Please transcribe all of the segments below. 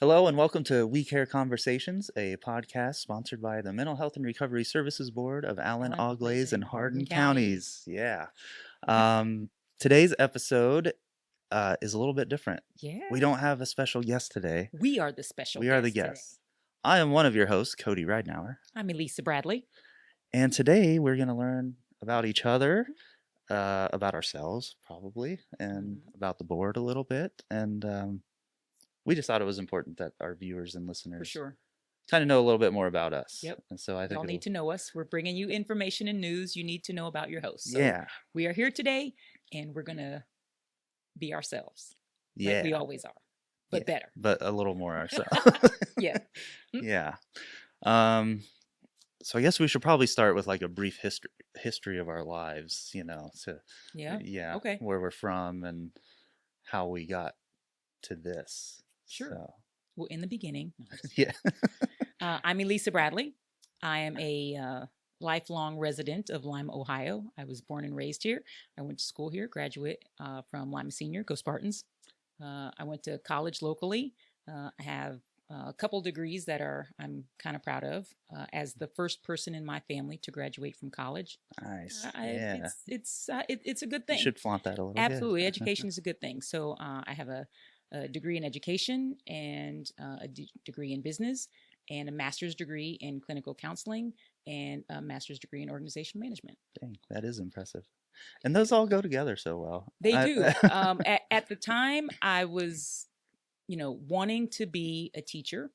Hello and welcome to We Care Conversations, a podcast sponsored by the Mental Health and Recovery Services Board of Allen, Allen, Auglaize, and Hardin Hardin counties. counties. Yeah. Today's episode is a little bit different. Yeah. We don't have a special guest today. We are the special We are the guests today. guests. I am one of your hosts, Cody Ridenauer. I'm Elisa Bradley. And today we're going to learn about each other, about ourselves, probably, and about the board a little bit. And we just thought it was important that our viewers and listeners For sure. kind of know a little bit more about us. Yep. And so I think Y'all need to know us. We're bringing you information and news you need to know about your host. So yeah. We are here today, and we're going to be ourselves. Yeah. Like we always are, but better. But a little more ourselves. Yeah. Yeah. So I guess we should probably start with like a brief history of our lives, so Yeah. Okay. where we're from and how we got to this. Sure. So. Well, in the beginning. Yeah. I'm Elisa Bradley. I am a lifelong resident of Lima, Ohio. I was born and raised here. I went to school here, graduate from Lima Senior, go Spartans. I went to college locally. I have a couple degrees that I'm kind of proud of as the first person in my family to graduate from college. Nice. It's a good thing. You should flaunt that a little. Absolutely. Education is a good thing. So I have a degree in education and a degree in business and a master's degree in clinical counseling and a master's degree in organization management. Dang, that is impressive. And those all go together so well. They do. At the time, I was, wanting to be a teacher,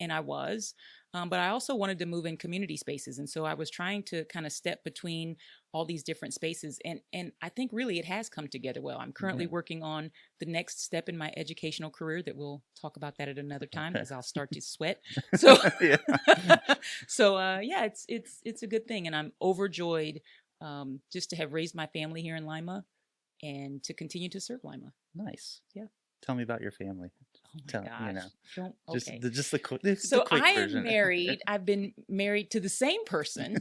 and I was, but I also wanted to move in community spaces. And so I was trying to kind of step between all these different spaces. And I think really it has come together well. I'm currently working on the next step in my educational career that we'll talk about that at another time as I'll start to sweat. So, it's a good thing. And I'm overjoyed just to have raised my family here in Lima and to continue to serve Lima. Nice. Yeah. Tell me about your family. Oh my gosh. Okay. Just the quick I am version. married. I've been married to the same person.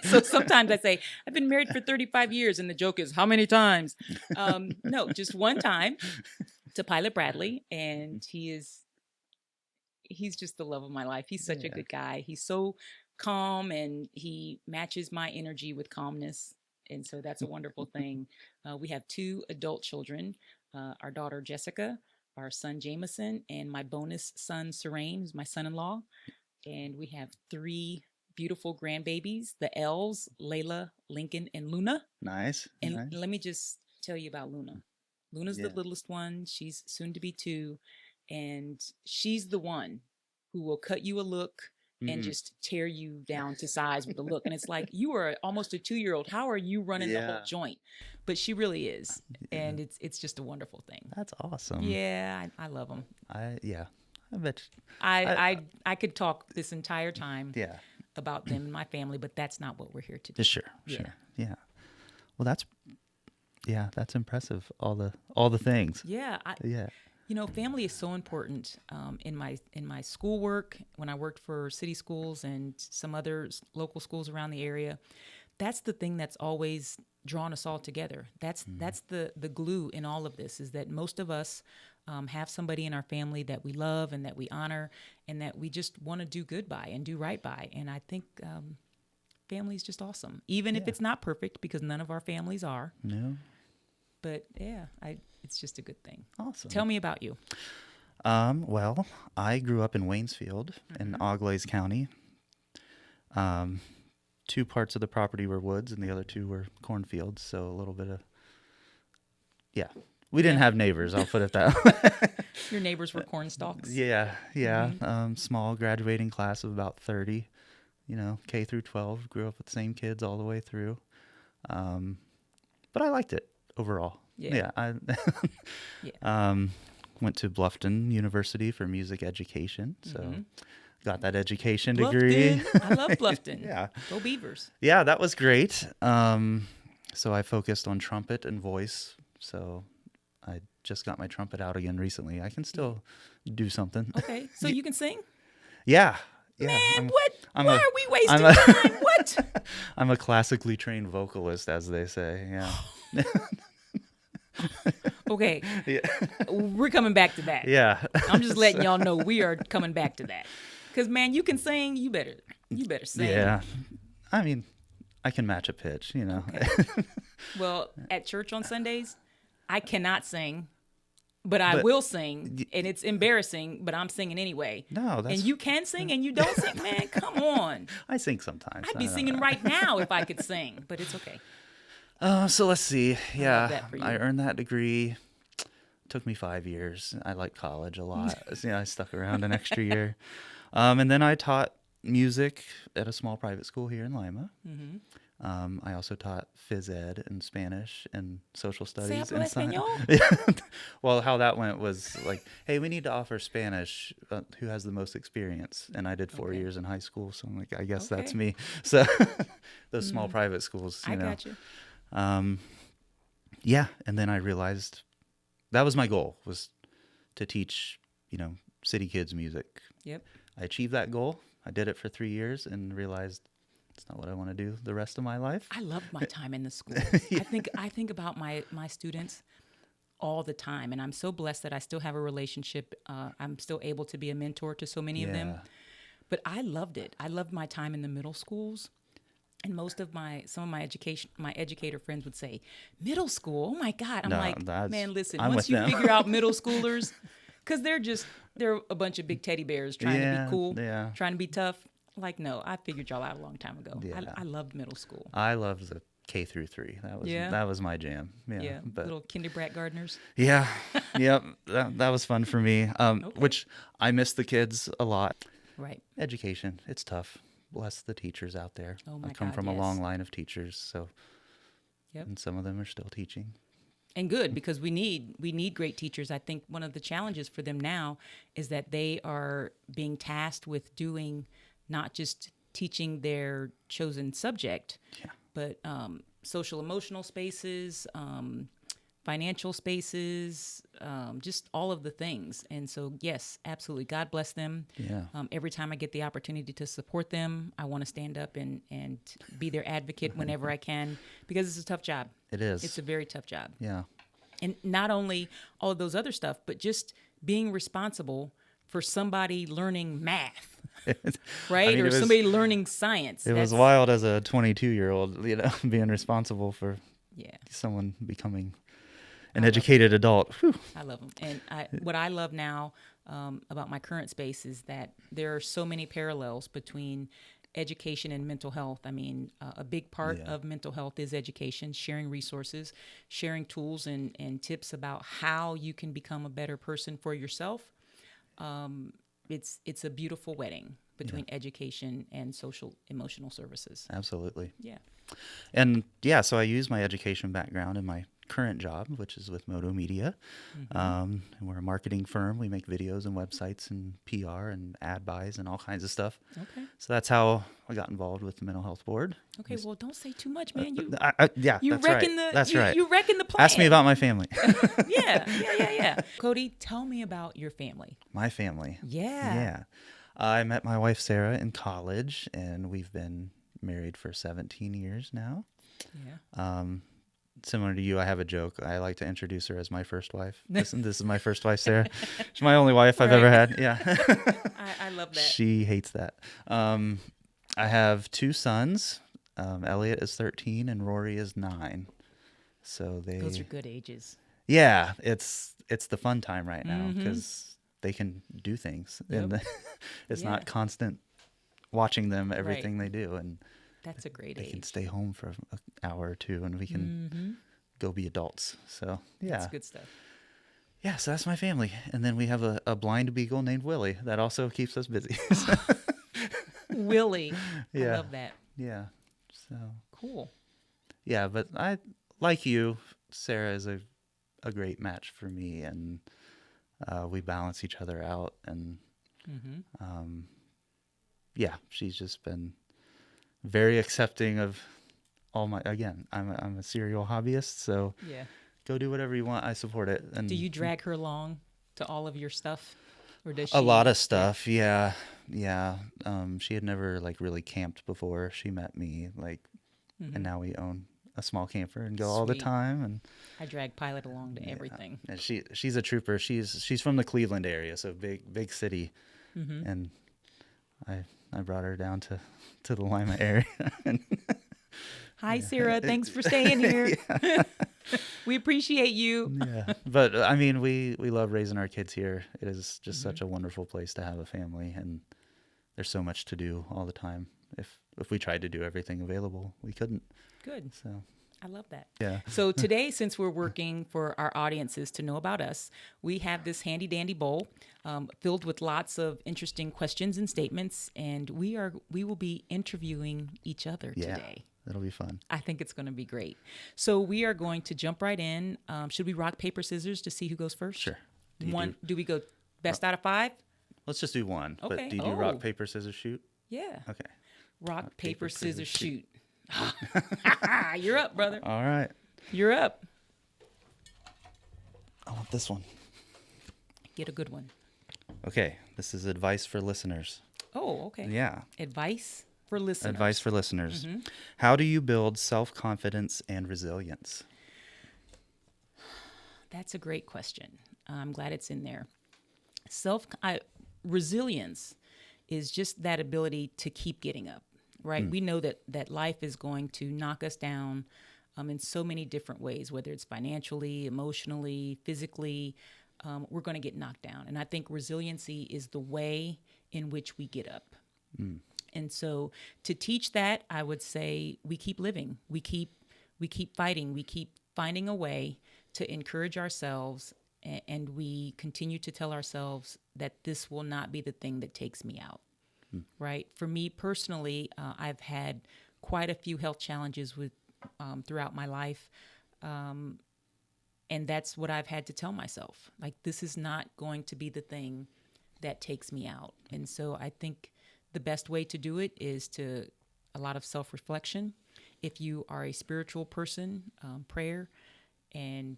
So sometimes I say, I've been married for 35 years. And the joke is, how many times? No, just one time to Pilot Bradley. And he's just the love of my life. He's such a good guy. He's so calm and he matches my energy with calmness. And so that's a wonderful thing. We have 2 adult children, our daughter, Jessica, our son, Jameson, and my bonus son, Serain, who's my son-in-law. And we have 3 beautiful grandbabies, the L's, Layla, Lincoln, and Luna. Nice. And let me just tell you about Luna. Luna's the littlest one. She's soon to be 2. And she's the one who will cut you a look and just tear you down to size with the look. And it's like, you are almost a 2-year-old. How are you running the whole joint? But she really is. And it's just a wonderful thing. That's awesome. Yeah, I love them. I bet. I could talk this entire time about them and my family, but that's not what we're here to do. Sure. Yeah. Well, that's impressive. All the things. Yeah. Family is so important in my schoolwork, when I worked for city schools and some other local schools around the area. That's the thing that's always drawn us all together. That's the glue in all of this, is that most of us have somebody in our family that we love and that we honor and that we just want to do good by and do right by. And I think family is just awesome, even if it's not perfect, because none of our families are. No. But it's just a good thing. Awesome. Tell me about you. Well, I grew up in Waynesfield in Auglaize County. 2 parts of the property were woods and the other 2 were cornfields. So a little bit of, we didn't have neighbors. I'll put it that way. Your neighbors were corn stalks. Yeah. Small graduating class of about 30, K through 12, grew up with the same kids all the way through. But I liked it overall. I went to Bluffton University for music education, so got that education degree. I love Bluffton. Go Beavers. Yeah, that was great. So I focused on trumpet and voice. So I just got my trumpet out again recently. I can still do something. Okay, so you can sing? Yeah. Man, why are we wasting time? What? I'm a classically trained vocalist, as they say. Yeah. Okay, Yeah. we're coming back to that. Yeah. I'm just letting So, y'all know we are coming back to that. Cause man, you can sing. You better sing. yeah. I mean, I can match a pitch, you know. Okay. Well, at church on Sundays, I cannot sing, but I But will sing, and it's embarrassing, but I'm singing anyway. no, And that's you can sing and you don't sing, man. Come on. I sing sometimes. I'd be singing right now if I could sing, but it's okay. So let's see. I love Yeah, that for you. I earned that degree. Took me 5 years. I like college a lot. So, yeah, I stuck around an extra year. And then I taught music at a small private school here in Lima. Mm-hmm. I also taught phys ed and Spanish and social Se studies habla and science. español? Well, how that went was like, hey, we need to offer Spanish. Who has the most experience? And I did 4 years in high school, so I'm like, I guess that's Okay. me. So those small private schools, I got you. yeah. And then I realized that was my goal, was to teach, city kids music. Yep. I achieved that goal. I did it for 3 years and realized it's not what I want to do the rest of my life. I loved my time in the school. I think about my students all the time, and I'm so blessed that I still have a relationship. I'm still able to be a mentor to so many of them. But I loved it. I loved my time in the middle schools. And some of my educator friends would say, middle school, oh my God. I'm No, like, man, listen, I'm once with you them. figure out middle schoolers, because they're a bunch of big teddy bears trying to Yeah, be cool, yeah. trying to be tough. Like, no, I figured y'all out a long time ago. Yeah. I loved middle school. I loved the K through 3. That was my jam. Yeah. Yeah, But little kinderbrat gardeners. yeah, yep. That was fun for me. Which I miss the kids a lot. Right. Education, it's tough. Bless the teachers out there. Oh my I come God, from a yes. long line of teachers, so Yep. and some of them are still teaching. And good, because we need great teachers. I think one of the challenges for them now is that they are being tasked with doing not just teaching their chosen subject, but social emotional spaces, financial spaces, just all of the things. And so, yes, absolutely. God bless them. Yeah. Every time I get the opportunity to support them, I want to stand up and be their advocate whenever I can, because it's a tough job. It is. It's a very tough job. Yeah. And not only all of those other stuff, but just being responsible for somebody learning math, right? I mean, or somebody learning science. It was wild as a 22-year-old, being responsible for someone becoming an educated adult. Whew. I love them. And what I love now about my current space is that there are so many parallels between education and mental health. I mean, a big part of mental health is education, sharing resources, sharing tools and tips about how you can become a better person for yourself. It's a beautiful wedding between education and social emotional services. Absolutely. Yeah. And so I use my education background in my current job, which is with Moto Media. And we're a marketing firm. We make videos and websites and PR and ad buys and all kinds of stuff. Okay. So that's how I got involved with the Mental Health Board. Okay. Well, don't say too much, man. You that's reckon right. That's right. You reckon the plan. Ask me about my family. Yeah. Cody, tell me about your family. My family. Yeah. I met my wife, Sarah, in college, and we've been married for 17 years now. Yeah. Similar to you, I have a joke. I like to introduce her as my first wife. This is my first wife, Sarah. She's my only wife I've ever had. Yeah. I love that. She hates that. I have 2 sons. Elliot is 13 and Rory is 9. So Those are good ages. Yeah, it's the fun time right now because they can do things, and it's not constant watching them everything they do, and that's a great they age. can stay home for an hour or two, and we can go be adults. So That's good stuff. Yeah, so that's my family, and then we have a blind beagle named Willie that also keeps us busy. Willie, I love that. Yeah, so cool. Yeah, but I like you. Sarah is a great match for me, and we balance each other out, and she's just been very accepting of all my. Again, I'm a serial hobbyist, so go do whatever you want. I support it. And do you drag her along to all of your stuff, or does she? A lot of stuff, yeah. She had never really camped before she met me, and now we own a small camper and go all the Sweet. time. And I drag Pilot along to everything. and she's a trooper. She's from the Cleveland area, so big city. Mm-hmm. And I brought her down to the Lima area. And Hi, Sarah. Thanks for staying here. We appreciate you. yeah, but I mean, we love raising our kids here. It is just such a wonderful place to have a family, and there's so much to do all the time. If we tried to do everything available, we couldn't. Good. So I love that. yeah. So today, since we're working for our audiences to know about us, we have this handy dandy bowl filled with lots of interesting questions and statements, and we will be interviewing each other today. That'll be fun. I think it's going to be great. So we are going to jump right in. Should we rock, paper, scissors to see who goes first? Sure. Do we go best out of 5? Let's just do one. Okay. But do you do rock, paper, scissors, shoot? Yeah. Okay. Rock, paper, scissors, shoot. You're up, brother. All right. You're up. I want this one. Get a good one. Okay. This is advice for listeners. Oh, okay. Yeah. Advice for listeners. Advice for listeners. How do you build self-confidence and resilience? That's a great question. I'm glad it's in there. Resilience is just that ability to keep getting up, right? We know that life is going to knock us down in so many different ways, whether it's financially, emotionally, physically. We're going to get knocked down. And I think resiliency is the way in which we get up. And so to teach that, I would say we keep living. We keep fighting. We keep finding a way to encourage ourselves, and we continue to tell ourselves that this will not be the thing that takes me out, right? For me personally, I've had quite a few health challenges throughout my life, and that's what I've had to tell myself. Like, this is not going to be the thing that takes me out. And so I think the best way to do it is to a lot of self-reflection. If you are a spiritual person, prayer and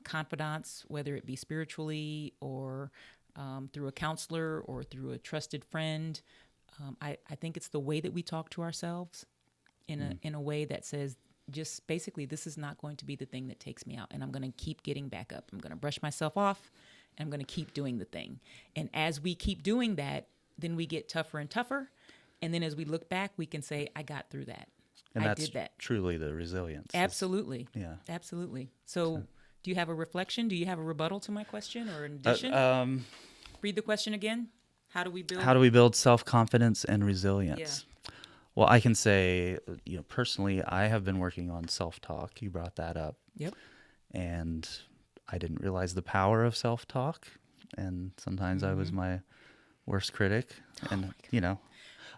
confidants, whether it be spiritually or through a counselor or through a trusted friend. I think it's the way that we talk to ourselves in a way that says, just basically, this is not going to be the thing that takes me out, and I'm going to keep getting back up. I'm going to brush myself off, and I'm going to keep doing the thing. And as we keep doing that, then we get tougher and tougher. And then as we look back, we can say, I got through that. And I that's did that. truly the resilience. Absolutely. Yeah. Absolutely. So do you have a reflection? Do you have a rebuttal to my question or an addition? Read the question again. How do we build self-confidence and resilience? Yeah. Well, I can say, personally, I have been working on self-talk. You brought that up. Yep. And I didn't realize the power of self-talk. And sometimes I was my worst critic. And,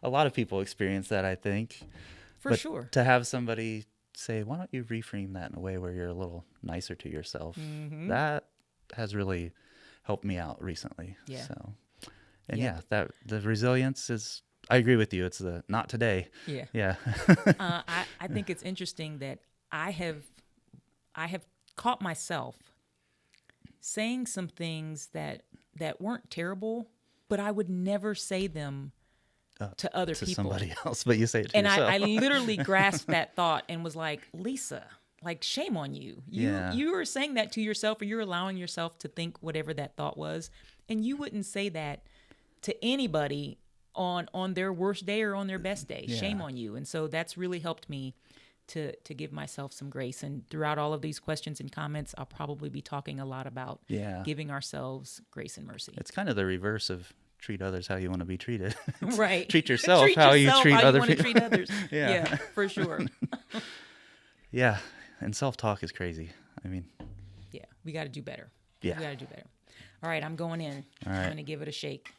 a lot of people experience that, I think. For sure. To have somebody say, why don't you reframe that in a way where you're a little nicer to yourself? That has really helped me out recently. Yeah. So, and that the resilience is, I agree with you. It's the not today. Yeah. Yeah. I think it's interesting that I have caught myself saying some things that weren't terrible, but I would never say them to other people. Somebody else, but you say it to yourself. And I literally grasped that thought and was like, Lisa, like, shame on you. You were saying that to yourself, or you're allowing yourself to think whatever that thought was. And you wouldn't say that to anybody on their worst day or on their best day. Yeah. Shame on you. And so that's really helped me to give myself some grace. And throughout all of these questions and comments, I'll probably be talking a lot about giving ourselves grace and mercy. It's kind of the reverse of treat others how you want to be treated. Right. Treat yourself how you treat other people. Treat others. Yeah, for sure. Yeah. And self-talk is crazy. I mean. Yeah. We got to do better. Yeah. We got to do better. All right. I'm going in. All right. I'm going to give it a shake.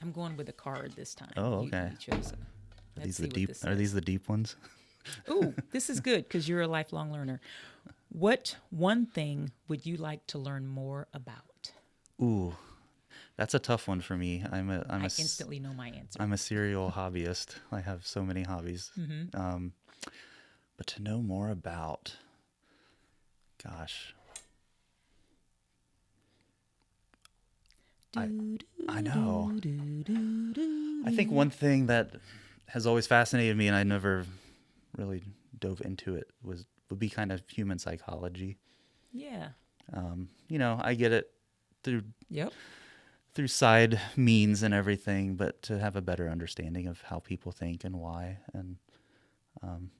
I'm going with a card this time. Oh, okay. You chose Are these the deep ones? Ooh, this is good because you're a lifelong learner. What one thing would you like to learn more about? Ooh, that's a tough one for me. I instantly know my answer. I'm a serial hobbyist. I have so many hobbies. But to know more about, gosh, I know. I think one thing that has always fascinated me, and I never really dove into it would be kind of human psychology. Yeah. I get it through Yep. side means and everything, but to have a better understanding of how people think and why, and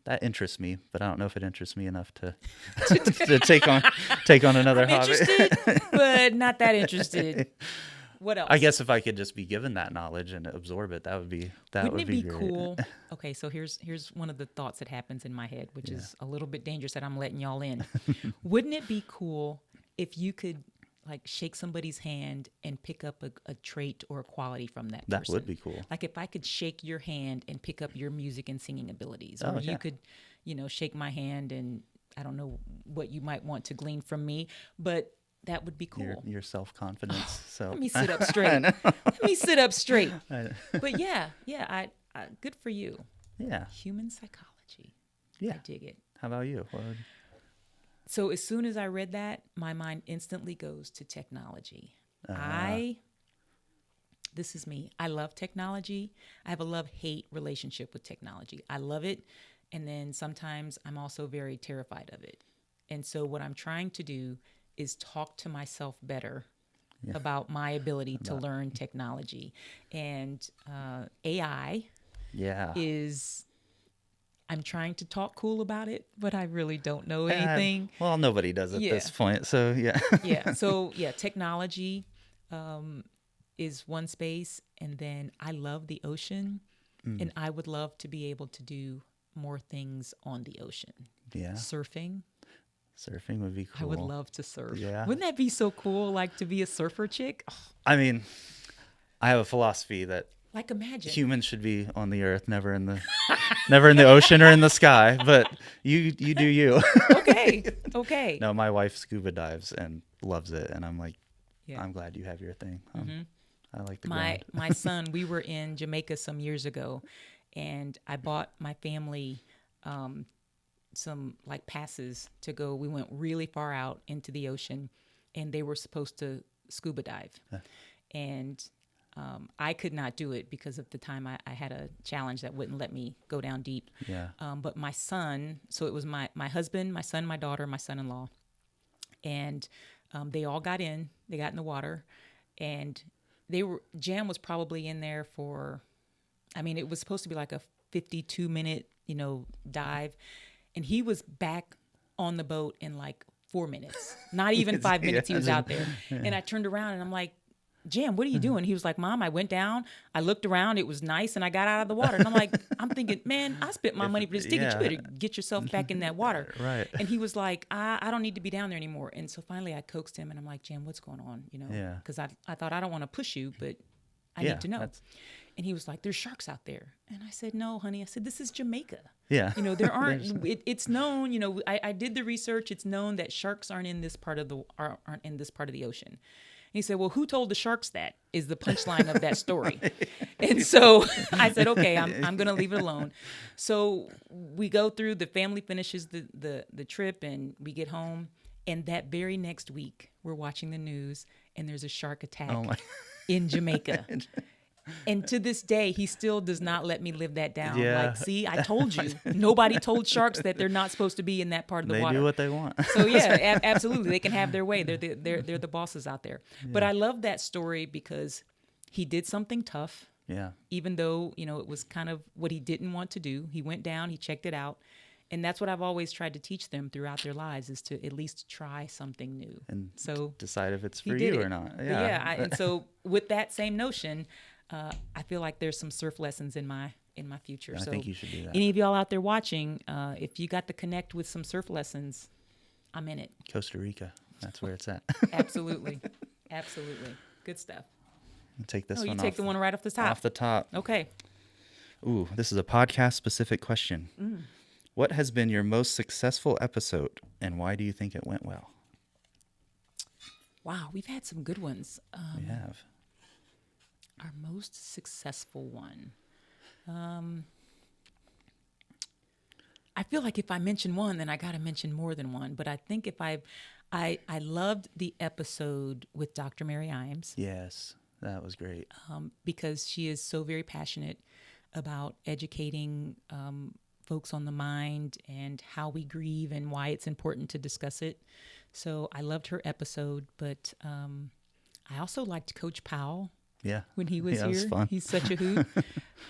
that interests me. But I don't know if it interests me enough to to take on another I'm hobby. interested, but not that interested. What else? I guess if I could just be given that knowledge and absorb it, Wouldn't would it be be great. cool? Okay, so here's one of the thoughts that happens in my head, which Yeah. is a little bit dangerous that I'm letting y'all in. Wouldn't it be cool if you could like shake somebody's hand and pick up a trait or a quality from that That person? would be cool. Like if I could shake your hand and pick up your music and singing abilities, Oh, or yeah. you could, shake my hand and I don't know what you might want to glean from me, but that would be cool. Your self-confidence. So Let me sit up straight. I know. Let me sit up straight. I know. But yeah, good for you. Yeah. Human psychology. Yeah. I dig it. How about you? So as soon as I read that, my mind instantly goes to technology. This is me. I love technology. I have a love-hate relationship with technology. I love it. And then sometimes I'm also very terrified of it. And so what I'm trying to do is talk to myself better about my ability to learn technology. And AI is, I'm trying to talk cool about it, but I really don't know anything. Well, nobody does at this point. So, yeah. Yeah. So, technology is one space. And then I love the ocean. And I would love to be able to do more things on the ocean. Yeah. Surfing. Surfing would be cool. I would love to surf. Yeah. Wouldn't that be so cool, like to be a surfer chick? Oh, I mean, I have a philosophy that like imagine. humans should be on the earth, never in the ocean or in the sky, but you do you. Okay. No, my wife scuba dives and loves it, and I'm like, Yeah. I'm glad you have your thing. I like the My ground. son, we were in Jamaica some years ago, and I bought my family some like passes to go. We went really far out into the ocean, and they were supposed to scuba dive. And I could not do it because of the time I had a challenge that wouldn't let me go down deep. Yeah. But my son, so it was my husband, my son, my daughter, my son-in-law, and they all got in. They got in the water, and Jam was probably in there for, it was supposed to be like a 52-minute, dive. And he was back on the boat in like 4 minutes. Not even 5 minutes he was out there. And I turned around and I'm like, Jam, what are you doing? He was like, Mom, I went down, I looked around, it was nice, and I got out of the water. And I'm thinking, man, I spent my money for this ticket. You better get yourself back in that water. Right. And he was like, I don't need to be down there anymore. And so finally I coaxed him and I'm like, Jam, what's going on? Because I thought I don't want to push you, but I need to know. And he was like, there's sharks out there. And I said, no, honey. I said, this is Jamaica. Yeah. There aren't, it's known, I did the research. It's known that sharks aren't in this part of the ocean. And he said, well, who told the sharks that is the punchline of that story. And so I said, okay, I'm going to leave it alone. So we go through, the family finishes the trip and we get home. And that very next week, we're watching the news and there's a shark attack in Jamaica. And to this day, he still does not let me live that down. Yeah. Like, see, I told you. Nobody told sharks that they're not supposed to be in that part of the water. They do what they want. So yeah, absolutely, they can have their way. They're the bosses out there. Yeah. But I love that story because he did something tough. Yeah. Even though it was kind of what he didn't want to do, he went down, he checked it out. And that's what I've always tried to teach them throughout their lives, is to at least try something new. And so decide if it's for you or not. Yeah. And so with that same notion, I feel like there's some surf lessons in my future. I think you should do that. Any of y'all out there watching, if you got to connect with some surf lessons, I'm in it. Costa Rica, that's where it's at. Absolutely. Good stuff. I'll take this one one off. You take the one right off the top. Off the top. Okay. Ooh, this is a podcast-specific question. What has been your most successful episode, and why do you think it went well? Wow, we've had some good ones. We have. Our most successful one. I feel like if I mention one, then I got to mention more than one. But I think if I loved the episode with Dr. Mary Imes. Yes, that was great. Because she is so very passionate about educating folks on the mind and how we grieve and why it's important to discuss it. So I loved her episode, but I also liked Coach Powell Yeah. when he was Yeah, it was here. fun. He's such a hoot.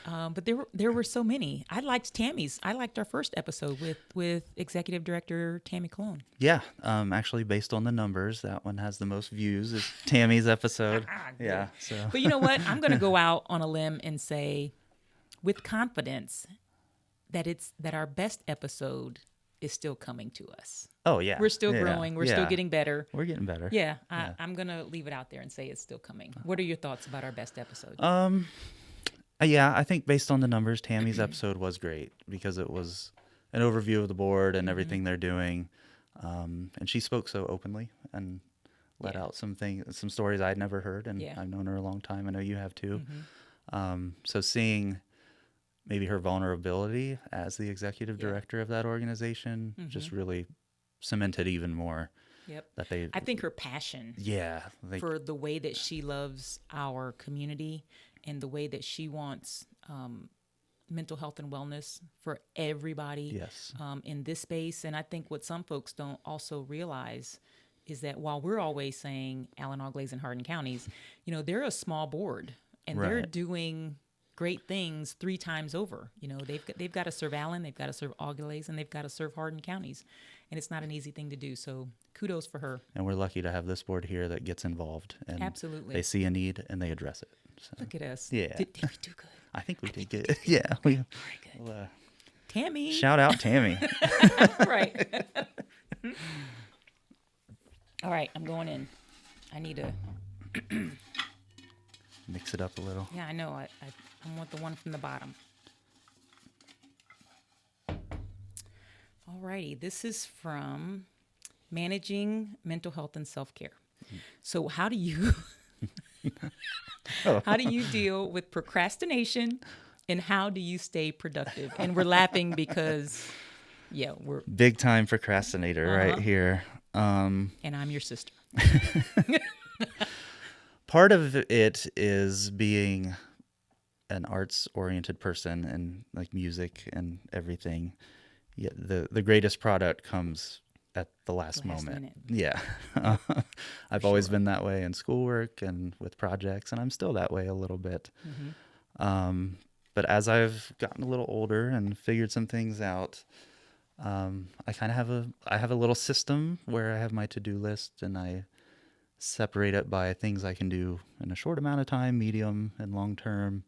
But there were so many. I liked Tammy's. I liked our first episode with Executive Director Tammy Cologne. Yeah. Actually, based on the numbers, that one has the most views. Is Tammy's episode. Yeah. So. But you know what? I'm going to go out on a limb and say, with confidence, that our best episode is still coming to us. Oh yeah. We're still Yeah. growing. We're Yeah. still getting better. We're getting better. Yeah, I'm going to leave it out there and say it's still coming. What are your thoughts about our best episode? Yeah, I think based on the numbers, Tammy's episode was great because it was an overview of the board and everything they're doing, and she spoke so openly and let out some stories I'd never heard, and I've known her a long time. I know you have too. So seeing maybe her vulnerability as the executive director of that organization just really cemented even more. Yep. That I think her passion for the way that she loves our community and the way that she wants mental health and wellness for everybody in this space. And I think what some folks don't also realize is that while we're always saying Allen, Auglaize, and Hardin counties, they're a small board and they're doing great things 3 times over. They've got to serve Allen, they've got to serve Auglaize, and they've got to serve Hardin counties. And it's not an easy thing to do. So kudos for her. And we're lucky to have this board here that gets involved. And absolutely. They see a need and they address it. So. Look at us. Yeah. Did we do good? I think we did good. Yeah. We, very good. Well, Tammy. Shout out Tammy. Right. All right. I'm going in. I need to mix it up a little. Yeah, I know. I want the one from the bottom. All righty. This is from Managing Mental Health and Self-Care. So how do you deal with procrastination and how do you stay productive? And we're laughing because we're big time procrastinator right here. And I'm your sister. Part of it is being an arts oriented person and like music and everything. Yeah, the greatest product comes at the last moment. Yeah. I've always been that way in schoolwork and with projects, and I'm still that way a little bit. But as I've gotten a little older and figured some things out, I kind of have a little system where I have my to-do list and I separate it by things I can do in a short amount of time, medium and long term,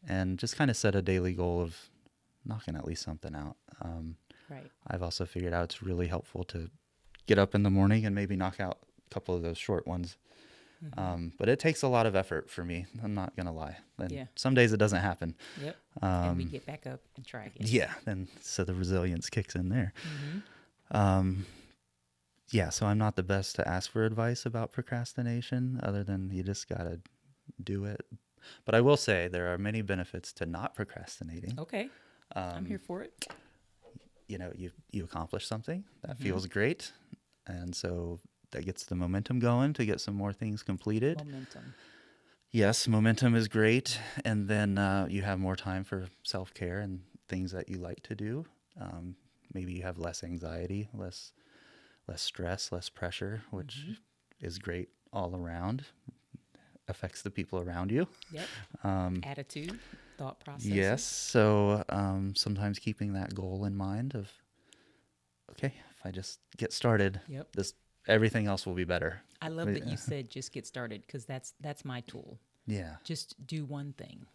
and just kind of set a daily goal of knocking at least something out. Right. I've also figured out it's really helpful to get up in the morning and maybe knock out a couple of those short ones. But it takes a lot of effort for me. I'm not going to lie. And some days it doesn't happen. Yep. And we get back up and try again. Yeah. And so the resilience kicks in there. So I'm not the best to ask for advice about procrastination other than you just got to do it. But I will say there are many benefits to not procrastinating. Okay. I'm here for it. You accomplish something that feels great. And so that gets the momentum going to get some more things completed. Momentum. Yes, momentum is great. And then you have more time for self-care and things that you like to do. Maybe you have less anxiety, less stress, less pressure, which is great all around. Affects the people around you. Yep. Attitude, thought process. Yes. So sometimes keeping that goal in mind of, okay, if I just get started, everything else will be better. I love that you said just get started because that's my tool. Yeah. Just do one thing.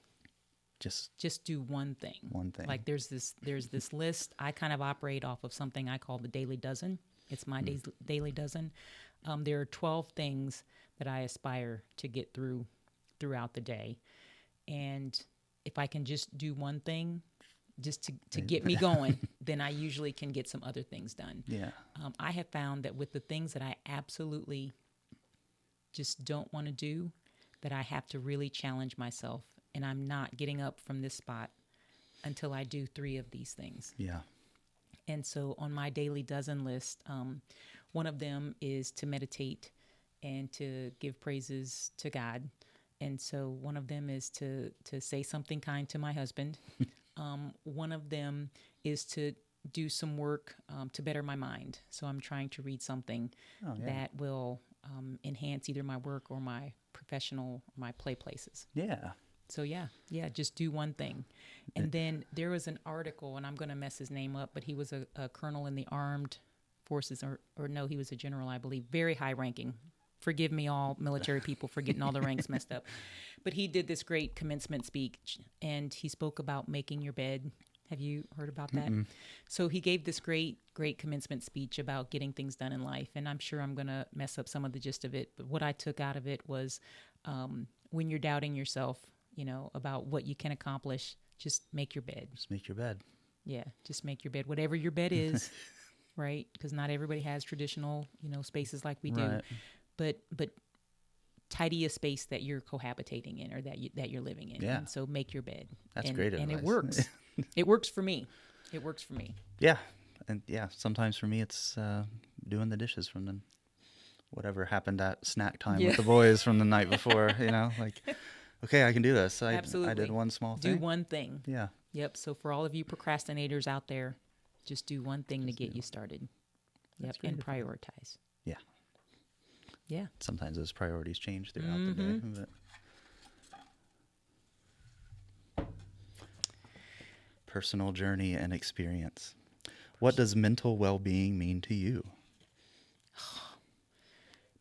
Just do one thing. One thing. Like there's this list. I kind of operate off of something I call the daily dozen. It's my daily dozen. There are 12 things that I aspire to get throughout the day. And if I can just do one thing just to get me going, then I usually can get some other things done. Yeah. I have found that with the things that I absolutely just don't want to do, that I have to really challenge myself. And I'm not getting up from this spot until I do 3 of these things. Yeah. And so on my daily dozen list, one of them is to meditate and to give praises to God. And so one of them is to say something kind to my husband. One of them is to do some work to better my mind. So I'm trying to read something Oh, yeah. that will enhance either my work or my professional, my play places. Yeah. So yeah, just do one thing. And then there was an article, and I'm going to mess his name up, but he was a colonel in the armed forces, or no, he was a general, I believe, very high ranking. Forgive me, all military people, for getting all the ranks messed up. But he did this great commencement speech, and he spoke about making your bed. Have you heard about that? Mm-mm. So he gave this great commencement speech about getting things done in life. And I'm sure I'm going to mess up some of the gist of it. But what I took out of it was when you're doubting yourself, about what you can accomplish, just make your bed. Just make your bed. Yeah, just make your bed, whatever your bed is, right? Because not everybody has traditional, spaces like we do. Right. But tidy a space that you're cohabitating in, or that you're living in. Yeah. And so make your bed. That's great advice. And it works. It works for me. It works for me. Yeah. And yeah, sometimes for me it's doing the dishes from the whatever happened at snack time with the boys from the night before, like, okay, I can do this. Absolutely. I did one small thing. Do one thing. Yeah. Yep. So for all of you procrastinators out there, just do one thing to get you started. Yep. And prioritize. Yeah. Yeah. Sometimes those priorities change throughout the day. But personal journey and experience. What does mental well-being mean to you?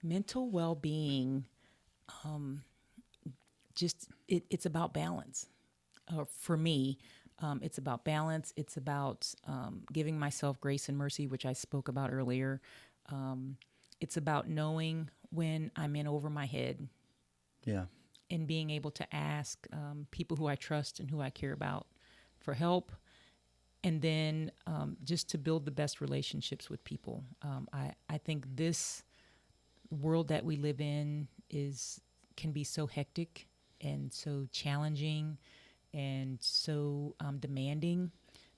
Mental well-being, it's about balance. For me, it's about balance. It's about giving myself grace and mercy, which I spoke about earlier. It's about knowing when I'm in over my head. Yeah. And being able to ask people who I trust and who I care about for help. And then just to build the best relationships with people. I think this world that we live in can be so hectic and so challenging and so demanding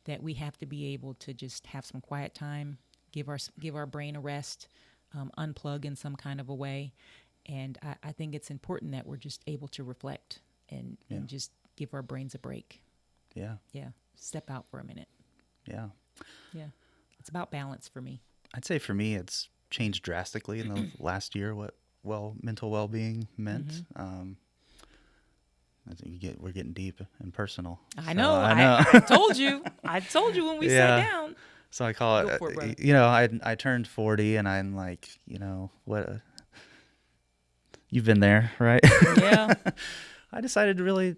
that we have to be able to just have some quiet time, give our brain a rest, unplug in some kind of a way. And I think it's important that we're just able to reflect and just give our brains a break. Yeah. Yeah. Step out for a minute. Yeah. Yeah. It's about balance for me. I'd say for me, it's changed drastically in the last year what mental well-being meant. I think we're getting deep and personal. I know. I told you. I told you when we sat down. So I call it, Go for it, I turned 40 and I'm like, what, you've been there, right? Yeah. I decided to really,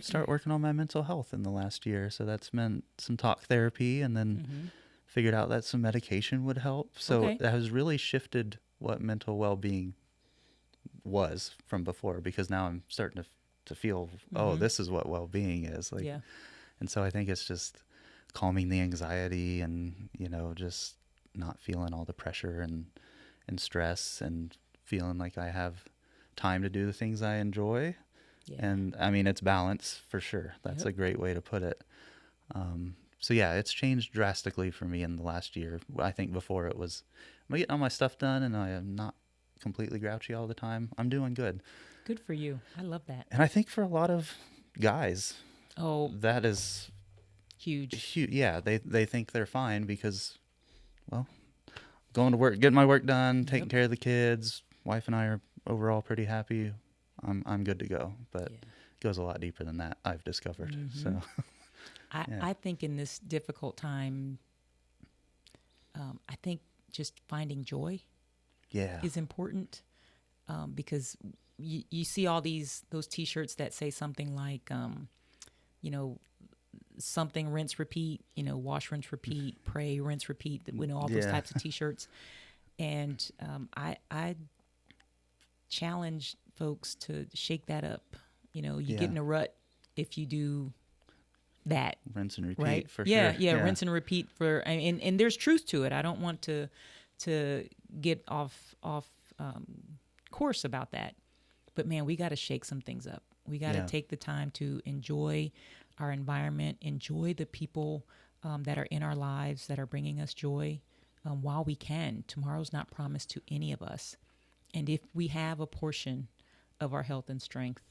start working on my mental health in the last year. So that's meant some talk therapy, and then figured out that some medication would help. So that has really shifted what mental well-being was from before, because now I'm starting to feel, this is what well-being is. Like, and so I think it's just calming the anxiety and, just not feeling all the pressure and stress, and feeling like I have time to do the things I enjoy. Yeah. And I mean, it's balance for sure. That's a great way to put it. So yeah, it's changed drastically for me in the last year. I think before it was, am I getting all my stuff done and I am not completely grouchy all the time? I'm doing good. Good for you. I love that. And I think for a lot of guys, that is huge. Yeah, they think they're fine because, well, going to work, getting my work done, taking care of the kids. Wife and I are overall pretty happy. I'm good to go. But it goes a lot deeper than that, I've discovered. So I think in this difficult time, I think just finding joy is important, because you see all those T-shirts that say something like, something, rinse, repeat, wash, rinse, repeat, pray, rinse, repeat, all those types of T-shirts. And I challenge folks to shake that up. You get in a rut if you do that. Rinse and repeat, right? for sure. Yeah, rinse and repeat and there's truth to it. I don't want to get off course about that. But man, we got to shake some things up. We got to take the time to enjoy our environment, enjoy the people that are in our lives that are bringing us joy while we can. Tomorrow's not promised to any of us. And if we have a portion of our health and strength,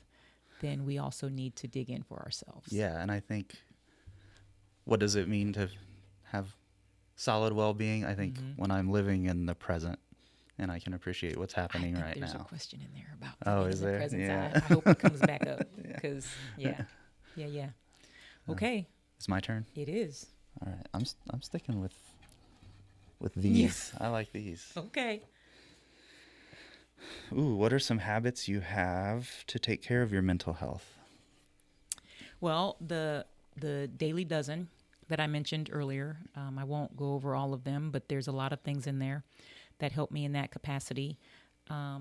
then we also need to dig in for ourselves. Yeah, and I think, what does it mean to have solid well-being? I think when I'm living in the present and I can appreciate what's happening I think right there's now. a question in there about Oh, living is in the there? present. Yeah. I hope it comes back up because yeah. Okay, It's my turn. it is. All right, I'm sticking with these. I like these. Okay. Ooh, what are some habits you have to take care of your mental health? Well, the daily dozen that I mentioned earlier, I won't go over all of them, but there's a lot of things in there that help me in that capacity. I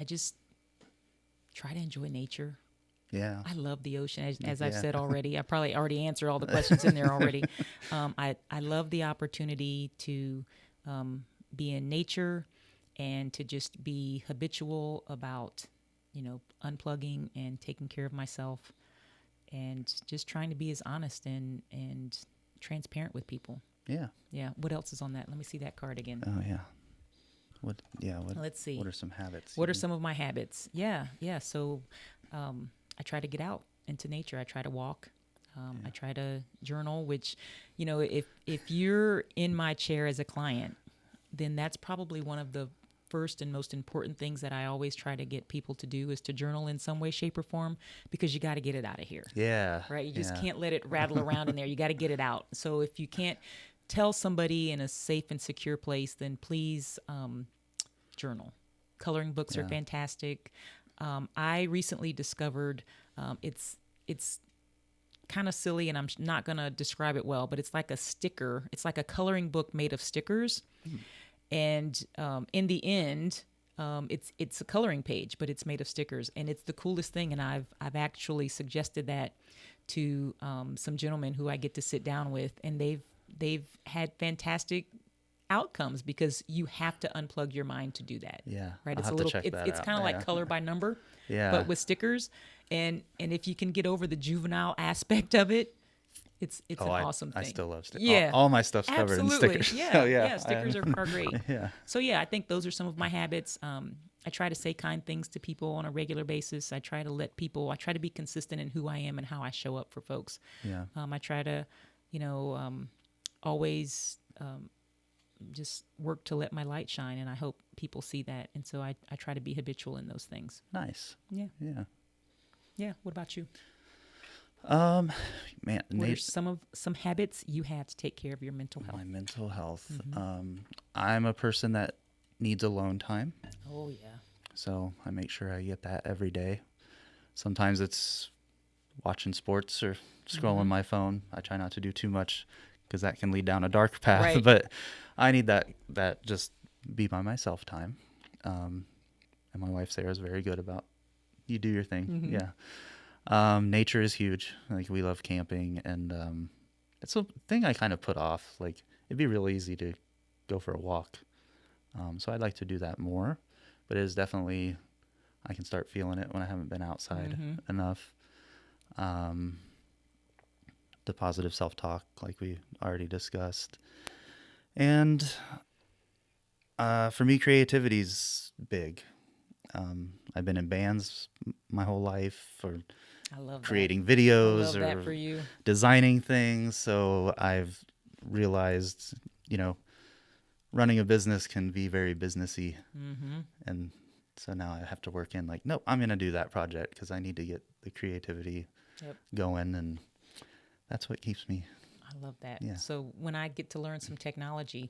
just try to enjoy nature. Yeah. I love the ocean, as I've Yeah. said already. I probably already answered all the questions in there already. I love the opportunity to be in nature and to just be habitual about, unplugging and taking care of myself and just trying to be as honest and transparent with people. Yeah. Yeah. What else is on that? Let me see that card again. Oh, yeah. What? Yeah. Let's see. What are some habits? What are some of my habits? Yeah. So I try to get out into nature. I try to walk. I try to journal, which, if you're in my chair as a client, then that's probably one of the first and most important things that I always try to get people to do is to journal in some way, shape, or form, because you got to get it out of here. Yeah. Right? You just can't let it rattle around in there. You got to get it out. So if you can't tell somebody in a safe and secure place, then please journal. Coloring books are fantastic. I recently discovered it's kind of silly, and I'm not going to describe it well, but it's like a sticker. It's like a coloring book made of stickers. And in the end, it's a coloring page, but it's made of stickers, and it's the coolest thing. And I've actually suggested that to some gentlemen who I get to sit down with, and they've had fantastic outcomes because you have to unplug your mind to do that. Yeah. Right. I'll have to check that It's out. kind of like color by number, Yeah. but with stickers. And if you can get over the juvenile aspect of it, it's an awesome thing. I still love stickers. Yeah. All my stuff's covered in Absolutely. stickers. Yeah. So, Yeah. Stickers are great. Yeah. So I think those are some of my habits. I try to say kind things to people on a regular basis. I try to be consistent in who I am and how I show up for folks. Yeah. I try to, always just work to let my light shine, and I hope people see that. And so I try to be habitual in those things. Nice. Yeah. Yeah. Yeah. What about you? Man, What are some habits you have to take care of your mental health? my mental health. I'm a person that needs alone time. Oh yeah. So I make sure I get that every day. Sometimes it's watching sports or scrolling my phone. I try not to do too much because that can lead down a dark path. Right. But I need that just be by myself time. And my wife Sarah is very good about you do your thing. Yeah. Nature is huge. Like we love camping, and it's a thing I kind of put off. Like it'd be real easy to go for a walk. So I'd like to do that more, but it is definitely, I can start feeling it when I haven't been outside enough. The positive self-talk, like we already discussed. And for me, creativity's big. I've been in bands my whole life, or I love creating that. videos I love that or for you. designing things. So I've realized, running a business can be very businessy. And so now I have to work in like, nope, I'm going to do that project because I need to get the creativity going. And that's what keeps me. I love that. Yeah. So when I get to learn some technology,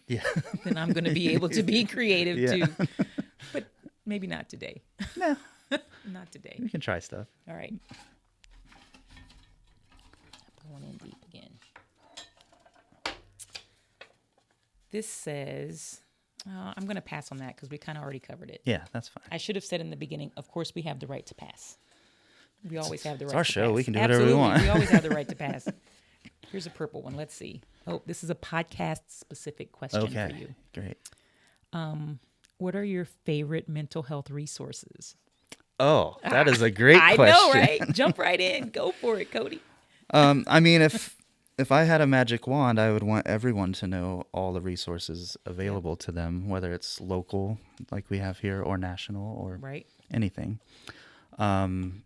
Yeah. then I'm going to be able to be creative Yeah. too. But maybe not today. No, Not today. we can try stuff. All right. I'm going in deep again. This says, I'm going to pass on that because we kind of already covered it. Yeah, that's fine. I should have said in the beginning, of course, we have the right to pass. We always have the right our to show. pass. We can do whatever we Absolutely. want. We always have the right to pass. Here's a purple one. Let's see. Oh, this is a podcast-specific question for Okay, you. great. What are your favorite mental health resources? Oh, that is a great I question. know, right? Jump right in. Go for it, Cody. I mean, if if I had a magic wand, I would want everyone to know all the resources Yep. available to them, whether it's local, like we have here, or national, or Right. anything. Um,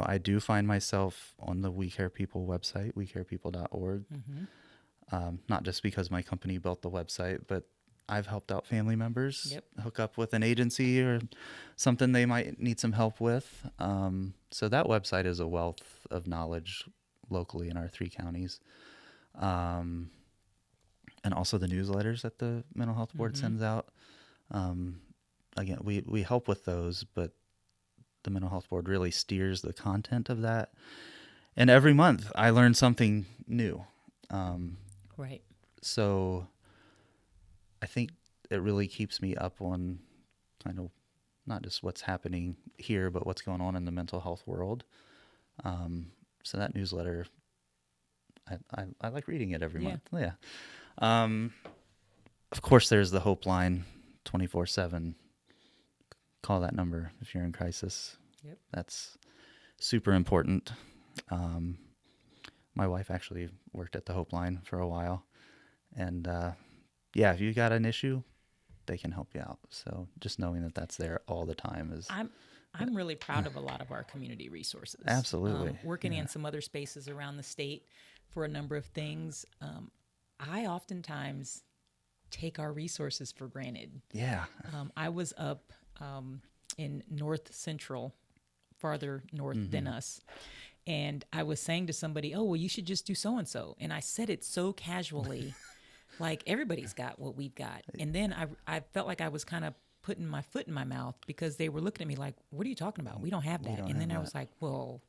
I do find myself on the We Care People website, wecarepeople.org, Mm-hmm. not just because my company built the website, but I've helped out family members Yep. hook up with an agency or something they might need some help with. So that website is a wealth of knowledge locally in our 3 counties. Um, and also the newsletters that the Mental Health Board Mm-hmm. sends out. Um, Again, we help with those, but the Mental Health Board really steers the content of that. And every month I learn something new. Um, Right. so I think it really keeps me up on kind of not just what's happening here, but what's going on in the mental health world. So that newsletter, I like reading it every Yeah. month. Yeah. Um, of course, there's the Hope Line 24/7. Call that number if you're in crisis. Yep. That's super important. Um, my wife actually worked at the Hope Line for a while. And yeah, if you got an issue, they can help you out. So just knowing that that's there all the time is I'm really proud of a lot of our community resources. absolutely. Working Yeah. in some other spaces around the state for a number of things, I oftentimes take our resources for granted. Yeah. I was up in North Central, farther north than us, and I was saying to somebody, "Oh, well, you should just do so and so," and I said it so casually, like everybody's got what we've got. And then I felt like I was kind of putting my foot in my mouth because they were looking at me like, "What are you talking about? We don't have We that." don't And have then I that. was like, "Well,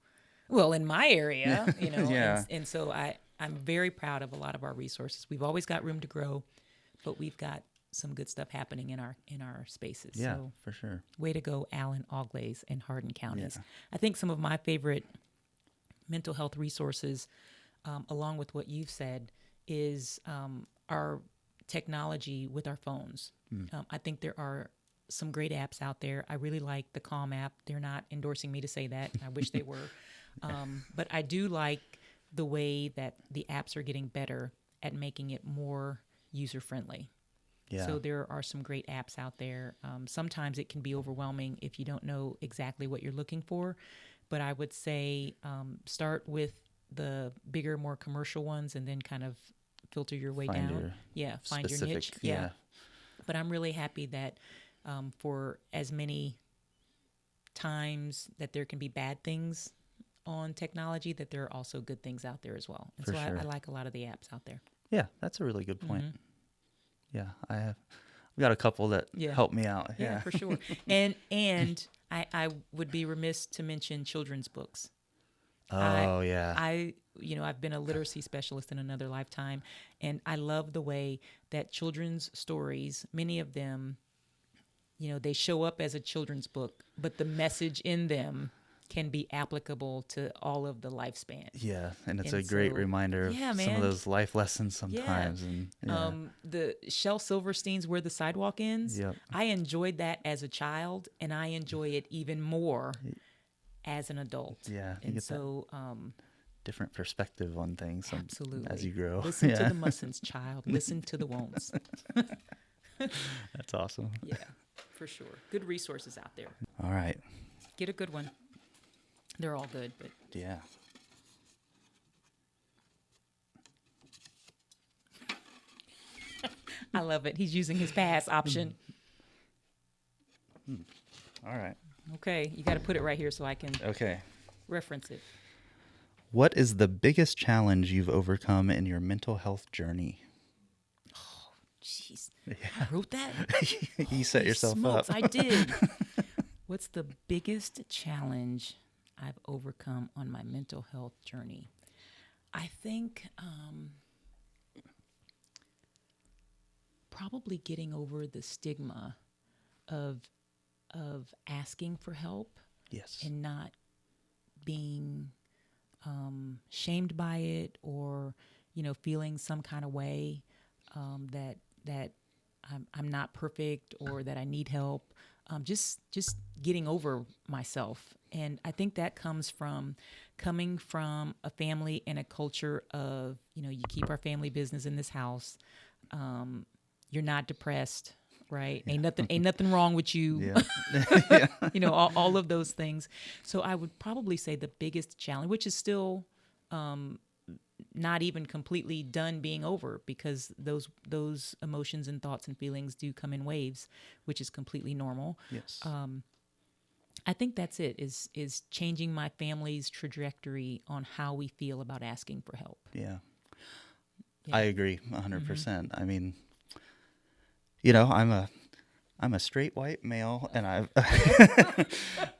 in my area, Yeah. and so I'm very proud of a lot of our resources. We've always got room to grow, but we've got some good stuff happening in our spaces. Yeah, So for sure. way to go, Allen, Auglaize, and Hardin counties. Yeah. I think some of my favorite mental health resources, along with what you've said, is our technology with our phones. I think there are some great apps out there. I really like the Calm app. They're not endorsing me to say that. I wish they were. But I do like the way that the apps are getting better at making it more user friendly. Yeah. So there are some great apps out there. Sometimes it can be overwhelming if you don't know exactly what you're looking for. But I would say start with the bigger, more commercial ones and then kind of filter your way Find down. your Yeah, find your specific, niche. yeah. But I'm really happy that for as many times that there can be bad things on technology, that there are also good things out there as well. And For so sure. I like a lot of the apps out there. Yeah, that's a really good point. Yeah, I've got a couple that Yeah. help me out. Yeah, Yeah. for sure. And I would be remiss to mention children's books. Oh, yeah. I've been a literacy specialist in another lifetime, and I love the way that children's stories, many of them, they show up as a children's book, but the message in them can be applicable to all of the lifespan. Yeah, and it's And a great so, reminder of yeah, some man. of those life lessons Yeah. sometimes. And yeah. The Shel Silverstein's Where the Sidewalk Ends. Yep. I enjoyed that as a child, and I enjoy it even more as an adult. Yeah, you And get so, different perspective on things absolutely. as you grow. Listen Yeah. to the mustn'ts, child. Listen to the won'ts. That's awesome. Yeah, for sure. Good resources out there. All right. Get a good one. They're all good, but Yeah. I love it. He's using his pass option. All right. Okay, you got to put it right here so I can Okay. reference it. What is the biggest challenge you've overcome in your mental health journey? Jeez, I wrote that. You set Holy yourself smokes, up. I did. What's the biggest challenge I've overcome on my mental health journey? I think probably getting over the stigma of asking for help Yes. and not being shamed by it, or feeling some kind of way that I'm not perfect or that I need help. just getting over myself. And I think that comes from coming from a family and a culture of, you keep our family business in this house. You're not depressed, right? Yeah. Ain't nothing wrong with you. Yeah. Yeah. All of those things. So I would probably say the biggest challenge, which is still not even completely done being over, because those emotions and thoughts and feelings do come in waves, which is completely normal. Yes. I think that's it, is changing my family's trajectory on how we feel about asking for help. Yeah. Yeah. I agree 100%. I mean, I'm a straight white male, and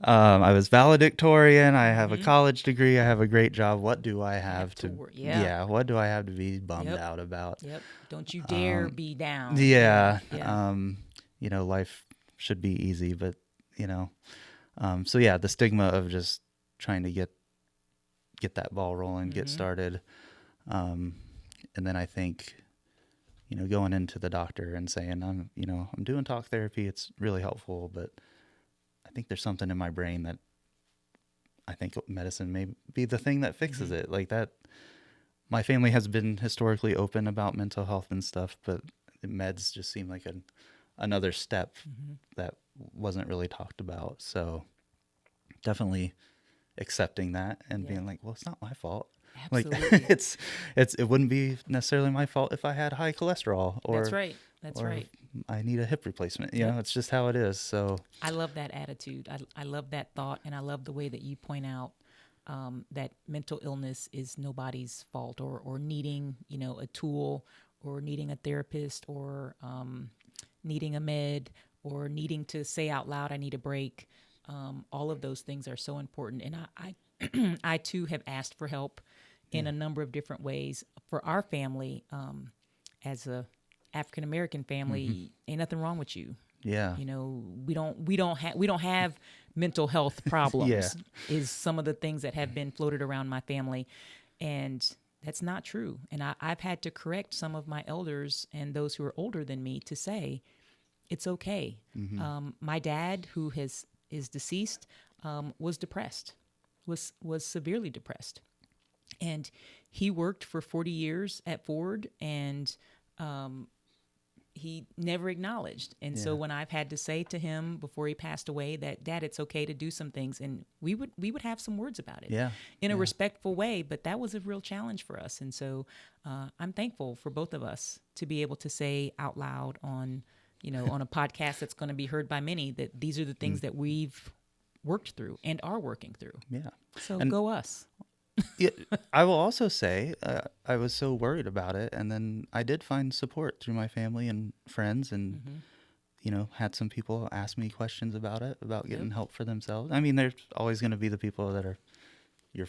I was valedictorian. I have a college degree. I have a great job. What do I have to work. Yeah. what do I have to be bummed Yep. out about? Yep. Don't you dare be down. Yeah. Yeah. Life should be easy, but so yeah, the stigma of just trying to get that ball rolling, get started. And then I think, going into the doctor and saying, I'm doing talk therapy. It's really helpful, but I think there's something in my brain that I think medicine may be the thing that fixes it. Like that, my family has been historically open about mental health and stuff, but meds just seem like another step that wasn't really talked about. So definitely accepting that and being like, well, it's not my fault. Absolutely. Like it wouldn't be necessarily my fault if I had high cholesterol or That's right. That's or right. I need a hip replacement. You know, it's just how it is. So I love that attitude. I love that thought, and I love the way that you point out that mental illness is nobody's fault, or needing, a tool, or needing a therapist, or needing a med, or needing to say out loud, I need a break. All of those things are so important. And I too have asked for help in a number of different ways. For our family, as a African American family, ain't nothing wrong with you. yeah, We don't have mental health problems. Yeah. Is some of the things that have been floated around my family, and that's not true. And I've had to correct some of my elders and those who are older than me to say it's okay. My dad, who is deceased, was depressed, was severely depressed, and he worked for 40 years at Ford, and he never acknowledged. And so when I've had to say to him before he passed away that, Dad, it's okay to do some things, and we would have some words about it in a respectful way, but that was a real challenge for us. And so I'm thankful for both of us to be able to say out loud on a podcast that's going to be heard by many, that these are the things that we've worked through and are working through. Yeah. So And- go us. Yeah, I will also say I was so worried about it, and then I did find support through my family and friends, and had some people ask me questions about it, about getting help for themselves. I mean, there's always going to be the people that are, you're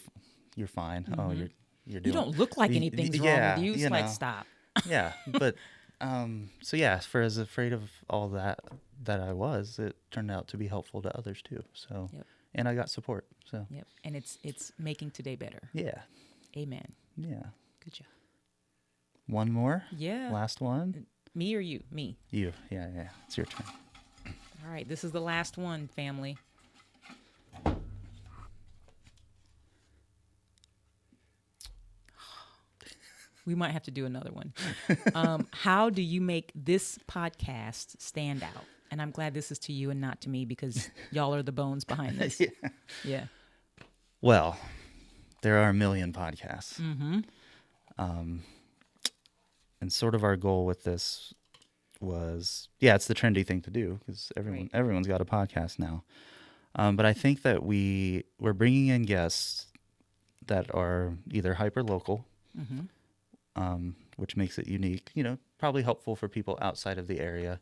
fine. Oh, you're You doing. don't look like anything's wrong with you. It's like, know. stop. Yeah, but so yeah, for as afraid of all that I was, it turned out to be helpful to others too. So, and I got support. So Yep. And it's making today better. yeah, Amen. yeah. Good job. One more. Yeah. Last one. Me or you? Me. You. Yeah, yeah. It's your turn. All right. This is the last one, family. We might have to do another one. How do you make this podcast stand out? And I'm glad this is to you and not to me, because y'all are the bones behind this. Yeah. Well, there are a million podcasts. And sort of our goal with this was, it's the trendy thing to do, because everyone's got a podcast now. But I think that we're bringing in guests that are either hyper local, which makes it unique. Probably helpful for people outside of the area,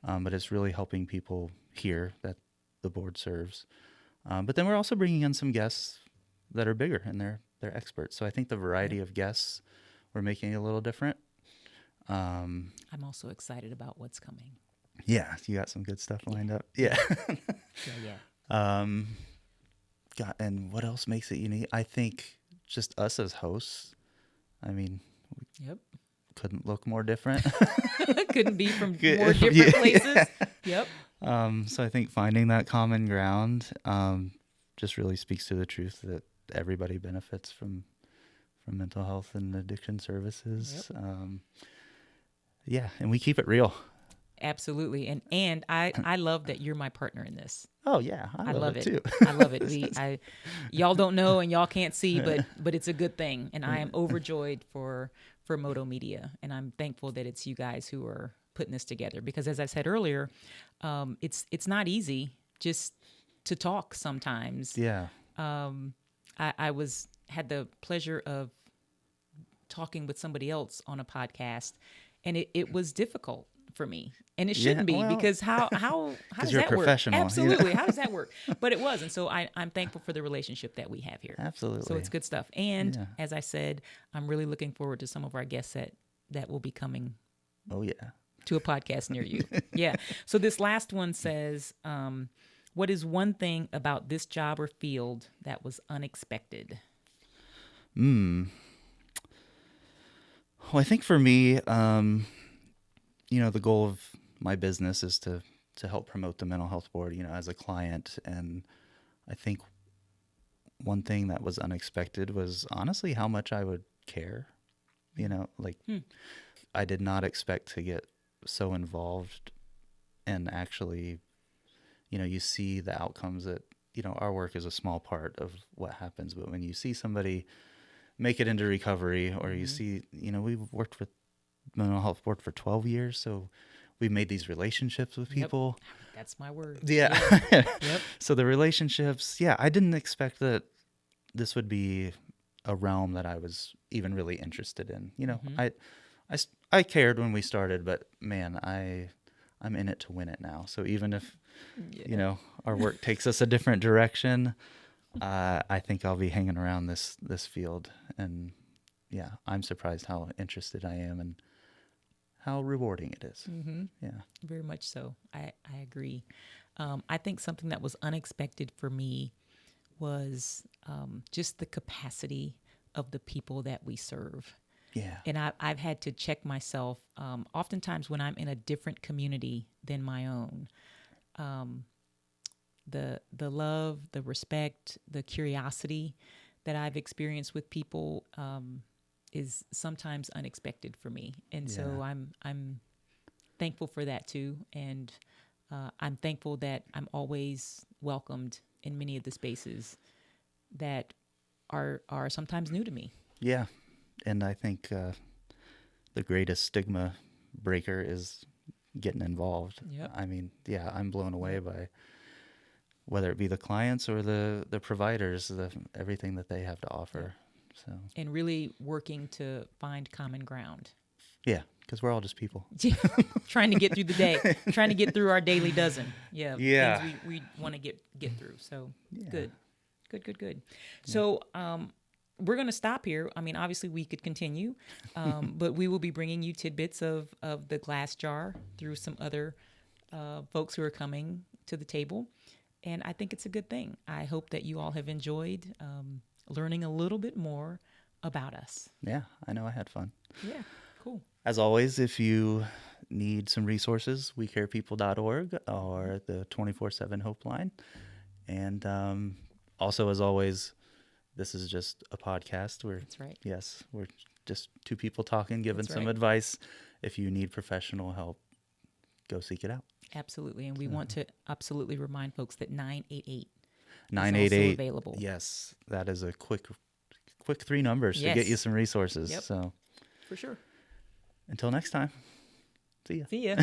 but it's really helping people here that the board serves. But then we're also bringing in some guests that are bigger, and they're experts. So I think the variety of guests, we're making it a little different. I'm also excited about what's coming. Yeah, you got some good stuff lined up. Yeah. Yeah. God, and what else makes it unique? I think just us as hosts. I mean, Yep. couldn't look more different. Couldn't be from Good- more different yeah. places. Yep. So I think finding that common ground just really speaks to the truth that everybody benefits from mental health and addiction services. Yeah, and we keep it real. Absolutely. And I love that you're my partner in this. Oh yeah, I love it too. I love it. Y'all don't know and y'all can't see, but it's a good thing. And I am overjoyed for Moto Media. And I'm thankful that it's you guys who are putting this together, because as I said earlier, it's not easy just to talk sometimes. Yeah. I had the pleasure of talking with somebody else on a podcast, and it was difficult for me, and it shouldn't be, well, because how does you're a that work? professional, you know? Absolutely, how does that work? But it was, and so I'm thankful for the relationship that we have here. Absolutely. So it's good stuff, and Yeah. as I said, I'm really looking forward to some of our guests that will be coming Oh yeah. to a podcast near you. Yeah. So this last one says, what is one thing about this job or field that was unexpected? Well, I think for me, the goal of my business is to help promote the mental health board, as a client. And I think one thing that was unexpected was honestly how much I would care. I did not expect to get so involved, and actually, you see the outcomes that, our work is a small part of what happens. But when you see somebody make it into recovery, or you see, we've worked with mental health board for 12 years. So we've made these relationships with people. Yep. That's my word. Yeah. Yep. So the relationships, I didn't expect that this would be a realm that I was even really interested in. I cared when we started, but man, I'm in it to win it now. So even if, our work takes us a different direction, I think I'll be hanging around this field. And yeah, I'm surprised how interested I am and how rewarding it is. Mm-hmm. Yeah. Very much so. I agree. I think something that was unexpected for me was just the capacity of the people that we serve. Yeah. And I've had to check myself. Oftentimes when I'm in a different community than my own, the love, the respect, the curiosity that I've experienced with people is sometimes unexpected for me. And so I'm thankful for that too. And I'm thankful that I'm always welcomed in many of the spaces that are sometimes new to me. Yeah. And I think the greatest stigma breaker is getting involved. Yep. I mean, I'm blown away by whether it be the clients or the providers, everything that they have to offer. So. And really working to find common ground. Yeah, because we're all just people. Trying to get through the day, trying to get through our daily dozen. Yeah. Yeah. Things we want to get through. So good. So we're going to stop here. I mean, obviously we could continue, but we will be bringing you tidbits of the glass jar through some other folks who are coming to the table. And I think it's a good thing. I hope that you all have enjoyed learning a little bit more about us. Yeah, I know I had fun. Yeah, cool. As always, if you need some resources, wecarepeople.org or the 24/7 Hope Line. And also, as always, this is just a podcast. That's right. Yes, we're just two people talking, giving That's some right. advice. If you need professional help, go seek it out. Absolutely. And we want to absolutely remind folks that 988 988 is also available. Yes, that is a quick 3 numbers to Yes. get you some resources. Yep. So For sure. until next time, see ya. See ya.